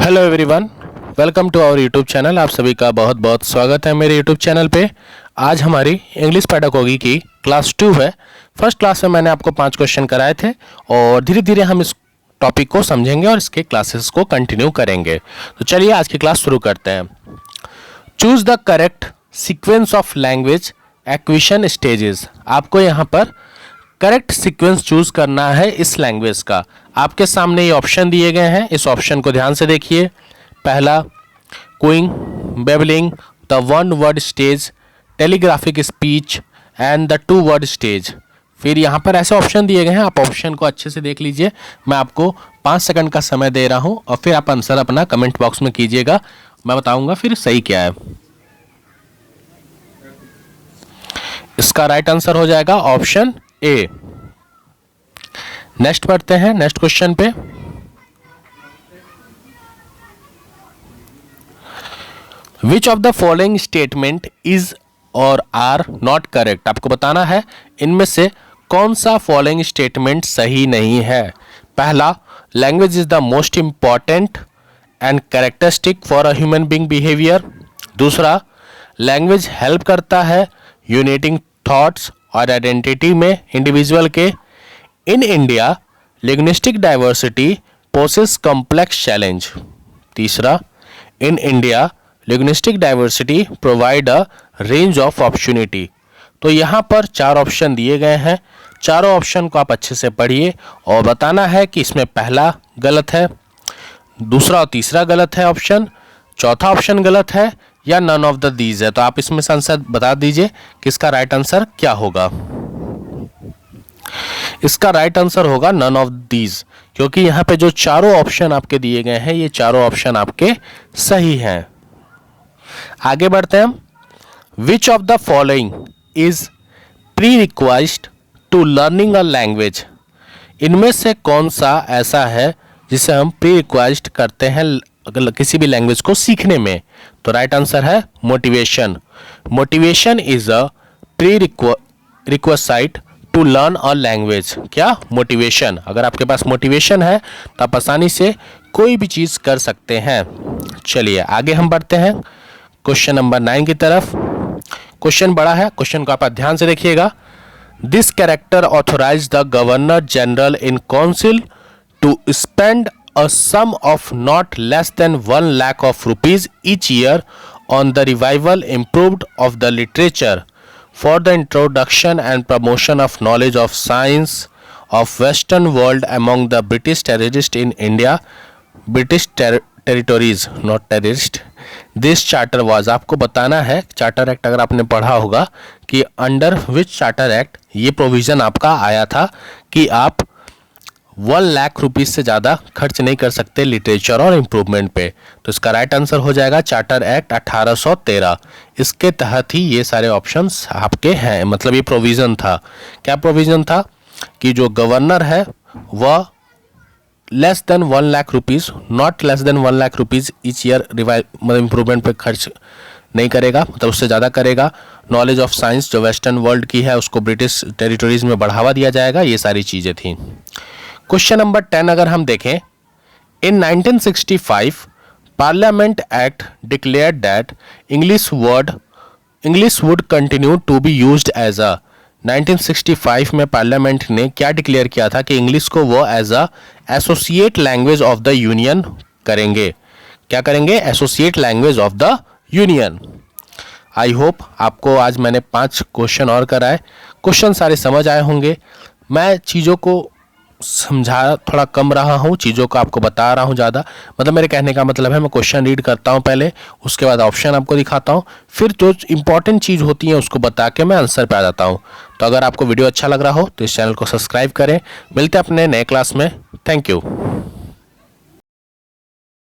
Hello everyone, welcome to our YouTube channel. आप सभी का बहुत बहुत स्वागत है मेरे यूट्यूब चैनल पे। आज हमारी इंग्लिश पेडागोगी की क्लास 2 है। फर्स्ट क्लास में मैंने आपको 5 क्वेश्चन कराए थे और धीरे धीरे हम इस टॉपिक को समझेंगे और इसके क्लासेस को कंटिन्यू करेंगे। तो चलिए आज की क्लास शुरू करते हैं। Choose the correct sequence of language acquisition stages. आपको यहाँ पर करेक्ट सीक्वेंस चूज करना है इस लैंग्वेज का। आपके सामने ये ऑप्शन दिए गए हैं, इस ऑप्शन को ध्यान से देखिए। पहला cooing, babbling, the one word stage, telegraphic speech and the two word stage. फिर यहाँ पर ऐसे ऑप्शन दिए गए हैं, आप ऑप्शन को अच्छे से देख लीजिए। मैं आपको 5 सेकंड का समय दे रहा हूँ और फिर आप आंसर अपना कमेंट बॉक्स में कीजिएगा, मैं बताऊंगा फिर सही क्या है। इसका राइट आंसर हो जाएगा ऑप्शन ए। नेक्स्ट पढ़ते हैं, नेक्स्ट क्वेश्चन पे। विच of the following statement is और आर नॉट करेक्ट। आपको बताना है इनमें से कौन सा फॉलोइंग स्टेटमेंट सही नहीं है। पहला, language is the most important and characteristic for a human being behaviour. दूसरा, लैंग्वेज हेल्प करता है यूनाइटिंग थॉट्स और आइडेंटिटी में इंडिविजुअल के। In India linguistic diversity poses complex challenge. तीसरा, in India linguistic diversity provide a range of opportunity. तो यहाँ पर 4 ऑप्शन दिए गए हैं, चारों ऑप्शन को आप अच्छे से पढ़िए और बताना है कि इसमें पहला गलत है, दूसरा और तीसरा गलत है ऑप्शन, चौथा ऑप्शन गलत है या नन ऑफ द दीज है। तो आप इसमें से आंसर बता दीजिए कि इसका राइट आंसर क्या होगा। इसका राइट आंसर होगा नन ऑफ दीज, क्योंकि यहाँ पे जो चारों ऑप्शन आपके दिए गए हैं ये चारों ऑप्शन आपके सही हैं। आगे बढ़ते हैं हम। Which of the following is pre required to learning a language. इनमें से कौन सा ऐसा है जिसे हम प्री रिक्वाइज्ड करते हैं अगर किसी भी लैंग्वेज को सीखने में। तो राइट आंसर है motivation. Motivation is a prerequisite to learn a language. क्या? मोटिवेशन। अगर आपके पास मोटिवेशन है तो आप आसानी से कोई भी चीज़ कर सकते हैं। चलिए आगे हम बढ़ते हैं क्वेश्चन नंबर 9 की तरफ। क्वेश्चन बड़ा है, क्वेश्चन को आप ध्यान से देखिएगा। This character authorise the governor general in council to spend a sum of not less than 1 lakh of rupees each year on the revival improved of the literature for the introduction and promotion of knowledge of science of western world among the British terrorists in India, British territories, not terrorist. This charter was, आपको बताना है charter act अगर आपने पढ़ा होगा कि under which charter act ये provision आपका आया था कि आप 1 लाख रुपीज से ज़्यादा खर्च नहीं कर सकते लिटरेचर और इम्प्रूवमेंट पे। तो इसका राइट आंसर हो जाएगा चार्टर एक्ट 1813। इसके तहत ही ये सारे ऑप्शंस आपके हैं, मतलब ये प्रोविज़न था। क्या प्रोविज़न था? कि जो गवर्नर है वह less than 1 lakh rupees, not less than 1 lakh rupees each year मतलब इम्प्रूवमेंट पे खर्च नहीं करेगा, मतलब उससे ज़्यादा करेगा। नॉलेज ऑफ साइंस जो वेस्टर्न वर्ल्ड की है उसको ब्रिटिश टेरिटरीज में बढ़ावा दिया जाएगा। ये सारी चीज़ें थी। क्वेश्चन नंबर 10 अगर हम देखें, in 1965 parliament act declared that English would continue to be used as a. 1965 में पार्लियामेंट ने क्या डिक्लेयर किया था कि इंग्लिश को वो as a associate language of the union करेंगे। क्या करेंगे? Associate language of the union. I hope आपको आज मैंने 5 क्वेश्चन और कराए, क्वेश्चन सारे समझ आए होंगे। मैं चीज़ों को समझा थोड़ा कम रहा हूँ, चीज़ों को आपको बता रहा हूँ ज़्यादा। मतलब मेरे कहने का मतलब है मैं क्वेश्चन रीड करता हूँ पहले, उसके बाद ऑप्शन आपको दिखाता हूँ, फिर जो इंपॉर्टेंट चीज़ होती है उसको बता के मैं आंसर पे आ जाता हूँ। तो अगर आपको वीडियो अच्छा लग रहा हो तो इस चैनल को सब्सक्राइब करें। मिलते हैं अपने नए क्लास में। Thank you.